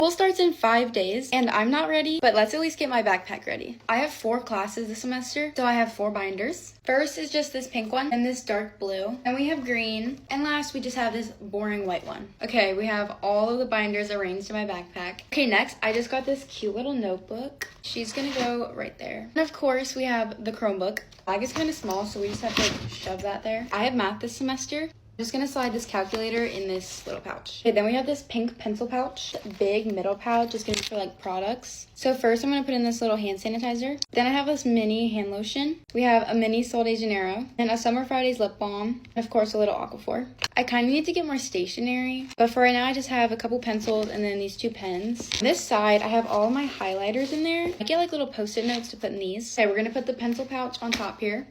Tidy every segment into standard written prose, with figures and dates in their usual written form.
School starts in 5 days, and I'm not ready, but let's at least get my backpack ready. I have 4 classes this semester, so I have 4 binders. First is just this pink one, and this dark blue, and we have green, and last we just have this boring white one. Okay, we have all of the binders arranged in my backpack. Okay, next, I just got this cute little notebook. She's gonna go right there. And of course, we have the Chromebook. The bag is kind of small, so we just have to like, shove that there. I have math this semester. I'm just gonna slide this calculator in this little pouch. Okay, then we have this pink pencil pouch. Big middle pouch is gonna be for like products. So first I'm gonna put in this little hand sanitizer. Then I have this mini hand lotion. We have a mini Sol de Janeiro and a Summer Fridays lip balm. And of course a little Aquaphor. I kind of need to get more stationery, but for right now I just have a couple pencils and then these 2 pens. On this side I have all of my highlighters in there. I get like little post-it notes to put in these. Okay, we're gonna put the pencil pouch on top here.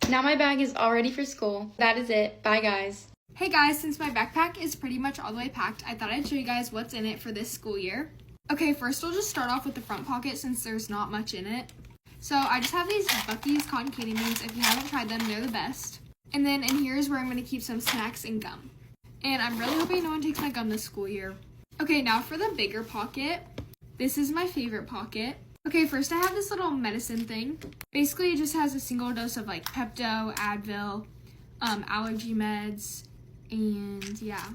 Now my bag is all ready for school. That is it. Bye guys. Hey guys, since my backpack is pretty much all the way packed, I thought I'd show you guys what's in it for this school year. Okay, first we'll just start off with the front pocket since there's not much in it. So I just have these Buc-ee's cotton candy beans. If you haven't tried them, they're the best. And then in here is where I'm going to keep some snacks and gum. And I'm really hoping no one takes my gum this school year. Okay, now for the bigger pocket. This is my favorite pocket. Okay, first I have this little medicine thing. Basically, it just has a single dose of like Pepto, Advil, allergy meds, and yeah.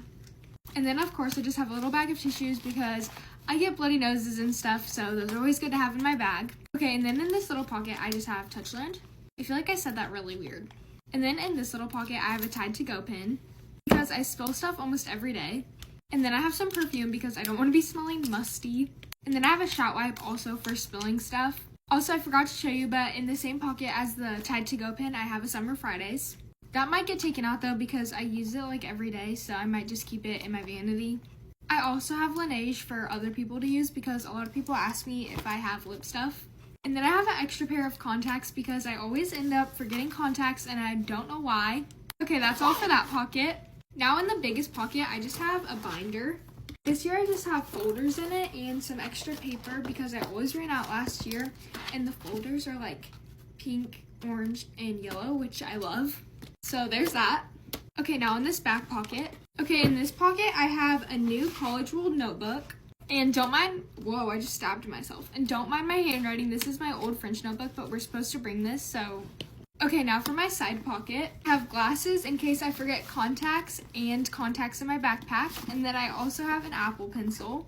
And then of course I just have a little bag of tissues because I get bloody noses and stuff, so those are always good to have in my bag. Okay, and then in this little pocket I just have Touchland. I feel like I said that really weird. And then in this little pocket I have a Tide to Go pen because I spill stuff almost every day. And then I have some perfume because I don't want to be smelling musty. And then I have a shout wipe also for spilling stuff. Also, I forgot to show you, but in the same pocket as the Tide to Go pen, I have a Summer Fridays. That might get taken out though because I use it like every day, so I might just keep it in my vanity. I also have Laneige for other people to use because a lot of people ask me if I have lip stuff. And then I have an extra pair of contacts because I always end up forgetting contacts and I don't know why. Okay, that's all for that pocket. Now in the biggest pocket, I just have a binder. This year I just have folders in it and some extra paper because I always ran out last year. And the folders are like pink, orange, and yellow, which I love. So there's that. Okay, now in this back pocket. Okay, in this pocket I have a new college ruled notebook. And don't mind, whoa, I just stabbed myself. And don't mind my handwriting, this is my old French notebook, but we're supposed to bring this, so. Okay, now for my side pocket. I have glasses in case I forget contacts and contacts in my backpack. And then I also have an Apple Pencil.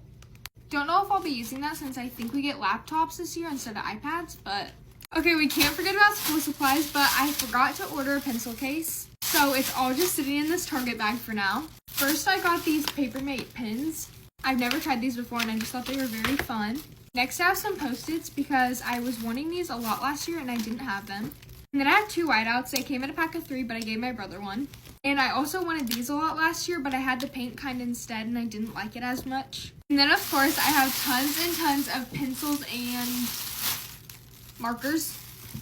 Don't know if I'll be using that since I think we get laptops this year instead of iPads, but. Okay, we can't forget about school supplies, but I forgot to order a pencil case. So it's all just sitting in this Target bag for now. First, I got these Papermate pins. I've never tried these before and I just thought they were very fun. Next, I have some Post-its because I was wanting these a lot last year and I didn't have them. And then I have 2 whiteouts. They came in a pack of 3, but I gave my brother one. And I also wanted these a lot last year, but I had the paint kind instead and I didn't like it as much. And then of course, I have tons and tons of pencils and markers.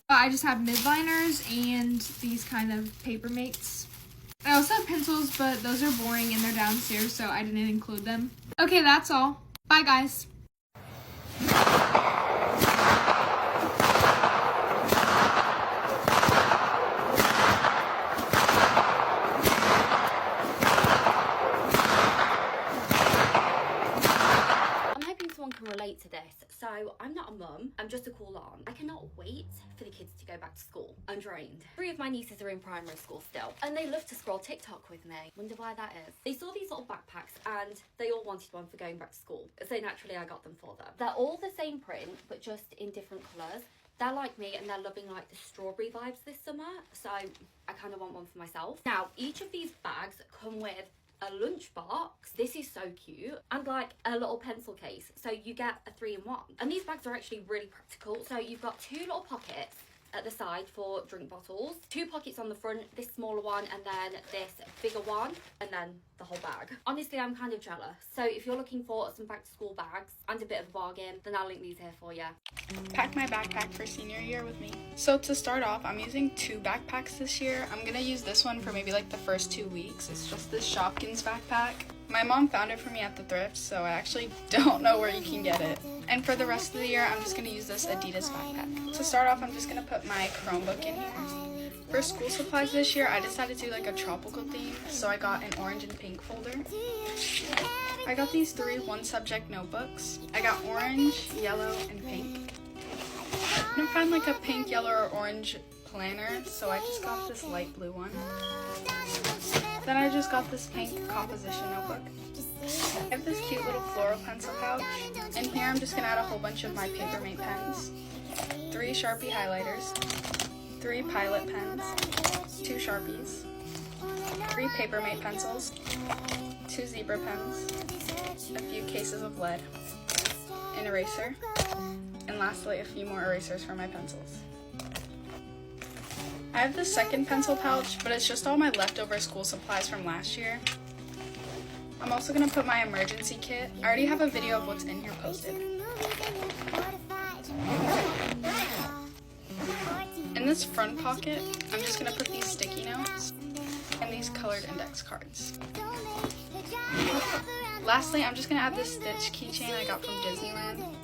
I just have midliners and these kind of Papermates. I also have pencils, but those are boring and they're downstairs, so I didn't include them. Okay, that's all. Bye, guys. Can relate to this. So I'm not a mum, I'm just a cool aunt. I cannot wait for the kids to go back to school. I'm drained. 3 of my nieces are in primary school still and they love to scroll TikTok with me. Wonder why that is. They saw these little backpacks and they all wanted one for going back to school, so naturally I got them for them. They're all the same print but just in different colours. They're like me and they're loving like the strawberry vibes this summer, so I kind of want one for myself. Now each of these bags come with a lunch box. This is so cute, and like a little pencil case, so you get a 3-in-1. And these bags are actually really practical. So you've got 2 little pockets at the side for drink bottles, 2 pockets on the front, this smaller one and then this bigger one, and then the whole bag. Honestly, I'm kind of jealous. So if you're looking for some back to school bags and a bit of a bargain, then I'll link these here for you. Pack my backpack for senior year with me. So to start off, I'm using 2 backpacks this year. I'm gonna use this one for maybe like the first 2 weeks. It's just this Shopkins backpack. My mom found it for me at the thrift, so I actually don't know where you can get it. And for the rest of the year, I'm just gonna use this Adidas backpack. To start off, I'm just gonna put my Chromebook in here. For school supplies this year, I decided to do like a tropical theme, so I got an orange and pink folder. I got these 3 one-subject notebooks. I got orange, yellow, and pink. I couldn't find like a pink, yellow, or orange planner, so I just got this light blue one. Then I just got this pink composition notebook. I have this cute little floral pencil pouch. In here I'm just going to add a whole bunch of my Papermate pens, 3 Sharpie highlighters, 3 Pilot pens, 2 Sharpies, 3 Papermate pencils, 2 zebra pens, a few cases of lead, an eraser, and lastly a few more erasers for my pencils. I have the second pencil pouch, but it's just all my leftover school supplies from last year. I'm also going to put my emergency kit. I already have a video of what's in here posted. In this front pocket, I'm just going to put these sticky notes and these colored index cards. Lastly, I'm just going to add this Stitch keychain I got from Disneyland.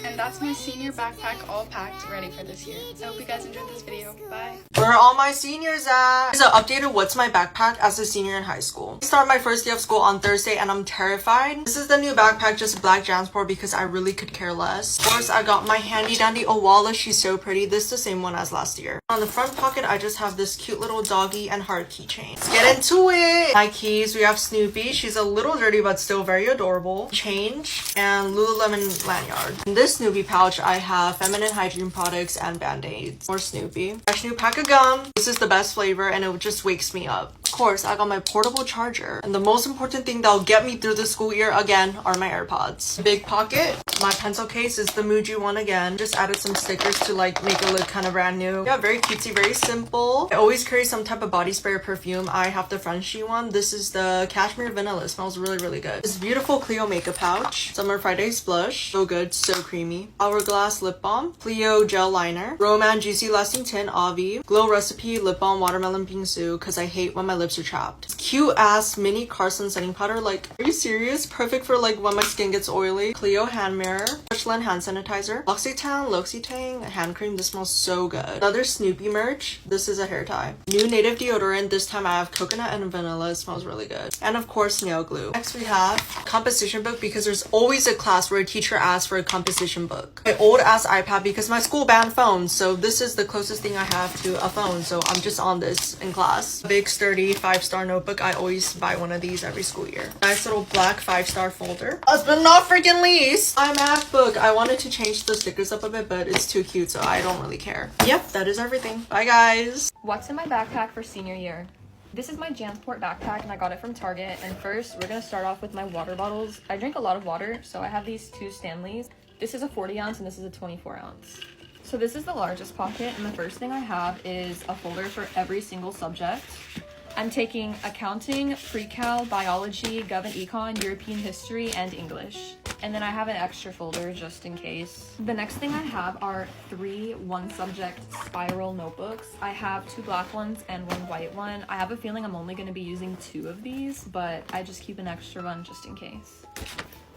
And that's my senior backpack all packed, ready for this year. I hope you guys enjoyed this video. Bye! Where are all my seniors at? Here's an updated what's my backpack as a senior in high school. I start my first day of school on Thursday and I'm terrified. This is the new backpack, just black JanSport because I really could care less. Of course, I got my handy dandy Owala. She's so pretty. This is the same one as last year. On the front pocket, I just have this cute little doggy and heart keychain. Let's get into it! My keys, we have Snoopy. She's a little dirty but still very adorable. Change and Lululemon lanyard. In this Snoopy pouch, I have feminine hygiene products and band-aids. More Snoopy. Fresh new pack of gum. This is the best flavor and it just wakes me up. Of course, I got my portable charger. And the most important thing that'll get me through the school year again are my AirPods. Big pocket. My pencil case is the Muji one again. Just added some stickers to like make it look kind of brand new. Yeah, very cutesy, very simple. I always carry some type of body spray or perfume. I have the Frenchie one. This is the Cashmere Vanilla. It smells really, really good. This beautiful Clio makeup pouch. Summer Fridays blush. So good, so creamy. Hourglass lip balm. Clio gel liner. Roman Juicy Lasting Tint Avi. Glow Recipe lip balm watermelon bingsu because I hate when my lips are chapped. Cute ass mini Carson setting powder. Like, are you serious? Perfect for like when my skin gets oily. Clio hand mirror. Touchland hand sanitizer. L'Occitane hand cream. This smells so good. Another Snoopy merch. This is a hair tie. New native deodorant. This time I have coconut and vanilla. It smells really good. And of course nail glue. Next we have composition book because there's always a class where a teacher asks for a composition book. My old ass iPad because my school banned phones, so this is the closest thing I have to a phone, so I'm just on this in class. Big sturdy 5-star notebook. I always buy one of these every school year. Nice little black 5-star folder. Last but not freaking least, my math book. I wanted to change the stickers up a bit, but it's too cute, so I don't really care. Yep, that is everything. Bye guys. What's in my backpack for senior year? This is my JanSport backpack and I got it from Target. And first, we're gonna start off with my water bottles. I drink a lot of water, so I have these 2 Stanleys. This is a 40 ounce and this is a 24 ounce. So this is the largest pocket, and the first thing I have is a folder for every single subject. I'm taking accounting, pre-cal, biology, gov and econ, European history, and English. And then I have an extra folder just in case. The next thing I have are 3 one-subject spiral notebooks. I have 2 black ones and 1 white one. I have a feeling I'm only going to be using 2 of these, but I just keep an extra one just in case.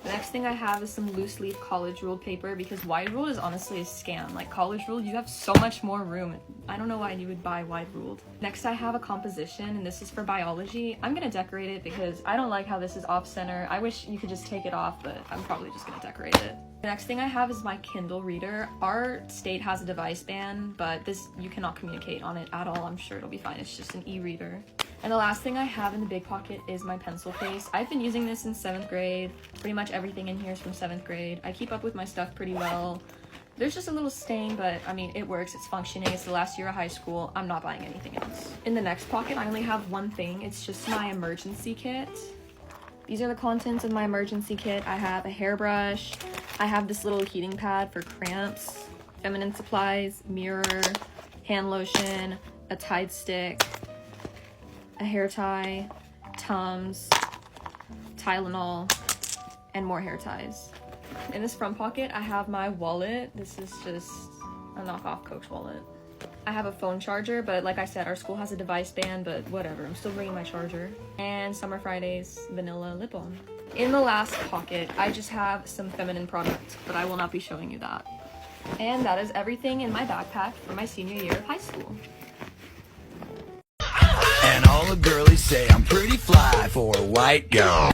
The next thing I have is some loose leaf college ruled paper because wide ruled is honestly a scam. Like college ruled, you have so much more room. I don't know why you would buy wide ruled. Next I have a composition and this is for biology. I'm gonna decorate it because I don't like how this is off center. I wish you could just take it off, but I'm probably just gonna decorate it. The next thing I have is my Kindle reader. Our state has a device ban, but this you cannot communicate on it at all. I'm sure it'll be fine. It's just an e-reader. And the last thing I have in the big pocket is my pencil case. I've been using this in 7th grade. Pretty much everything in here is from 7th grade. I keep up with my stuff pretty well. There's just a little stain, but I mean, it works, it's functioning. It's the last year of high school. I'm not buying anything else. In the next pocket, I only have one thing. It's just my emergency kit. These are the contents of my emergency kit. I have a hairbrush. I have this little heating pad for cramps, feminine supplies, mirror, hand lotion, a Tide stick, a hair tie, Tums, Tylenol, and more hair ties. In this front pocket, I have my wallet. This is just a knockoff Coach wallet. I have a phone charger, but like I said, our school has a device ban, but whatever. I'm still bringing my charger. And Summer Fridays vanilla lip balm. In the last pocket, I just have some feminine products, but I will not be showing you that. And that is everything in my backpack for my senior year of high school. all the girlies say I'm pretty fly for a white girl.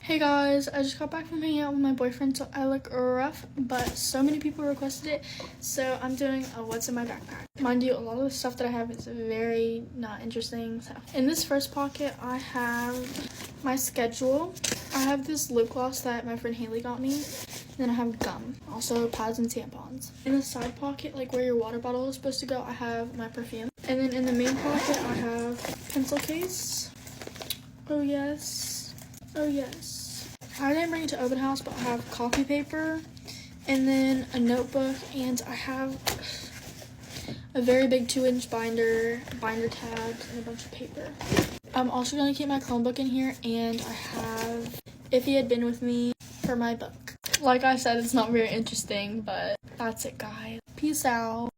Hey guys, I just got back from hanging out with my boyfriend, so I look rough, but so many people requested it, so I'm doing a what's in my backpack. Mind you, a lot of the stuff that I have is very not interesting. So in this first pocket, I have my schedule. I have this lip gloss that my friend Haley got me, and then I have gum, also pads and tampons. In the side pocket, like where your water bottle is supposed to go, I have my perfume. And then in the main pocket, I have pencil case. Oh yes. Oh yes. I didn't bring it to open house, but I have copy paper and then a notebook, and I have a very big 2-inch binder tabs, and a bunch of paper. I'm also going to keep my Chromebook in here, and I have If He Had Been With Me for my book. Like I said, it's not very interesting, but that's it, guys. Peace out.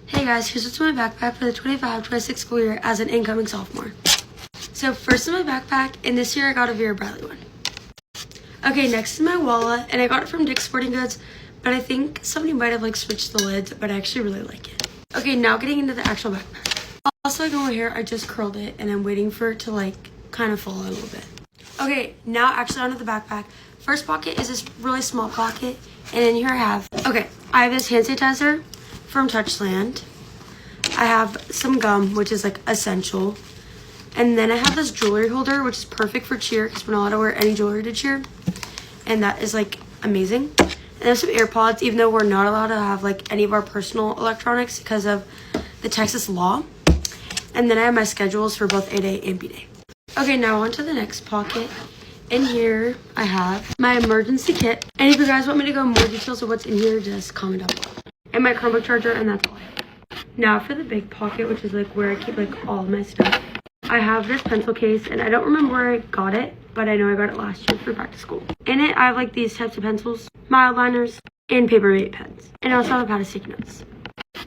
Hey guys, here's what's in my backpack for the 25-26 school year as an incoming sophomore. So first in my backpack, and this year I got a Vera Bradley one. Okay, next is my wallet, and I got it from Dick's Sporting Goods, but I think somebody might have like switched the lids, but I actually really like it. Okay, now getting into the actual backpack. Also, like my hair, I just curled it, and I'm waiting for it to like kind of fall a little bit. Okay, now actually onto the backpack. First pocket is this really small pocket, and in here I have this hand sanitizer from Touchland. I have some gum, which is like essential. And then I have this jewelry holder, which is perfect for cheer because we're not allowed to wear any jewelry to cheer. And that is like amazing. And there's some AirPods, even though we're not allowed to have like any of our personal electronics because of the Texas law. And then I have my schedules for both A-Day and B-Day. Okay, now on to the next pocket. In here, I have my emergency kit. And if you guys want me to go more details of what's in here, just comment down below. And my Chromebook charger, and that's all I have. Now for the big pocket, which is like where I keep like all of my stuff. I have this pencil case, and I don't remember where I got it, but I know I got it last year for back to school. In it, I have like these types of pencils, mild liners, and paperweight pens. And I also have a pad of sticky notes.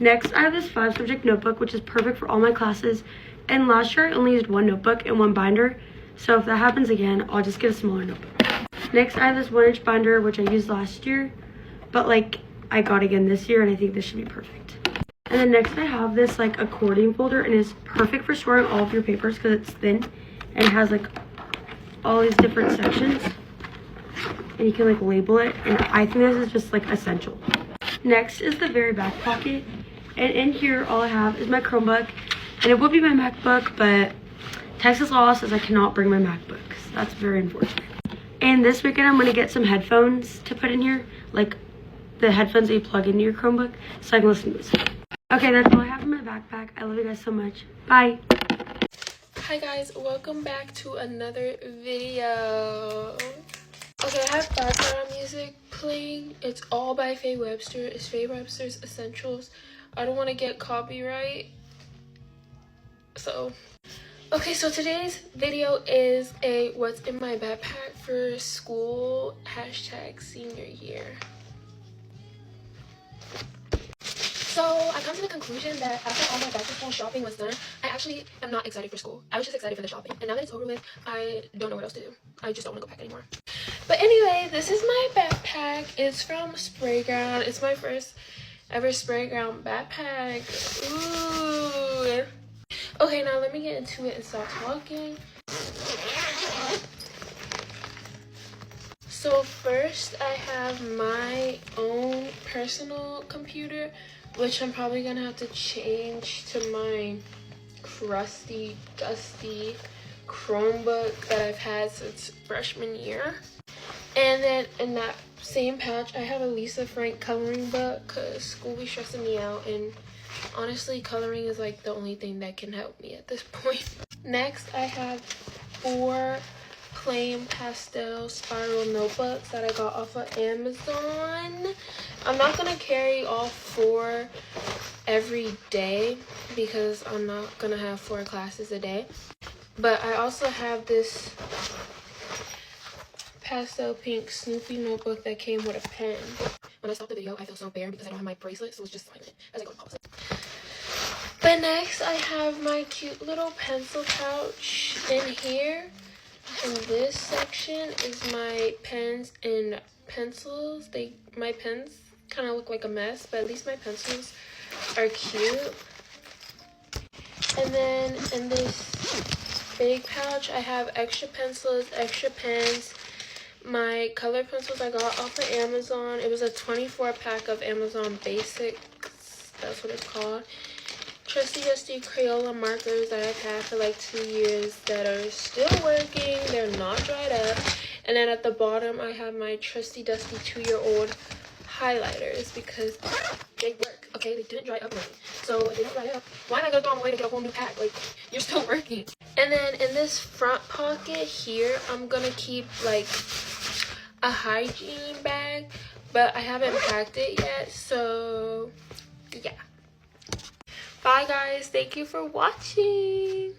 Next, I have this 5-subject notebook, which is perfect for all my classes. And last year, I only used one notebook and one binder. So if that happens again, I'll just get a smaller notebook. Next, I have this 1-inch binder, which I used last year, but like I got again this year, and I think this should be perfect. And then next I have this like accordion folder, and it's perfect for storing all of your papers because it's thin and it has like all these different sections, and you can like label it, and I think this is just like essential. Next is the very back pocket, and in here all I have is my Chromebook, and it would be my MacBook, but Texas law says I cannot bring my MacBook, so that's very unfortunate. And this weekend I'm going to get some headphones to put in here, like the headphones that you plug into your Chromebook, so I can listen to music. Okay, that's all I have in my backpack. I love you guys so much. Bye. Hi guys, welcome back to another video. Okay, I have background music playing. It's all by Faye Webster. It's Faye Webster's Essentials. I don't want to get copyright. So today's video is a what's in my backpack for school #senior year. So I come to the conclusion that after all my back to school shopping was done, I actually am not excited for school. I was just excited for the shopping. And now that it's over with, I don't know what else to do. I just don't want to go back anymore. But anyway, this is my backpack. It's from Sprayground. It's my first ever Sprayground backpack. Ooh. Okay, now let me get into it and stop talking. So first I have my own personal computer, which I'm probably gonna have to change to my crusty, dusty Chromebook that I've had since freshman year. And then in that same pouch, I have a Lisa Frank coloring book because school be stressing me out, and honestly, coloring is like the only thing that can help me at this point. Next, I have 4 plain pastel spiral notebooks that I got off of Amazon. I'm not gonna carry all 4 every day because I'm not gonna have 4 classes a day. But I also have this pastel pink Snoopy notebook that came with a pen. When I stopped the video, I feel so bare because I don't have my bracelet, so it's just silent as I go to pause it. But next, I have my cute little pencil pouch in here. In this section is my pens and pencils. My pens kind of look like a mess, but at least my pencils are cute. And then in this big pouch, I have extra pencils, extra pens, my color pencils I got off of Amazon. It was a 24 pack of Amazon Basics, that's what it's called. Trusty Crayola markers that I've had for like 2 years that are still working. They're not dried up. And then at the bottom, I have my trusty dusty 2-year-old highlighters because they work. Okay, they didn't dry up right. So they don't dry up. Why am I gonna throw them away to get a whole new pack? Like, you're still working. And then in this front pocket here, I'm gonna keep like a hygiene bag, but I haven't packed it yet. So yeah. Bye guys, thank you for watching.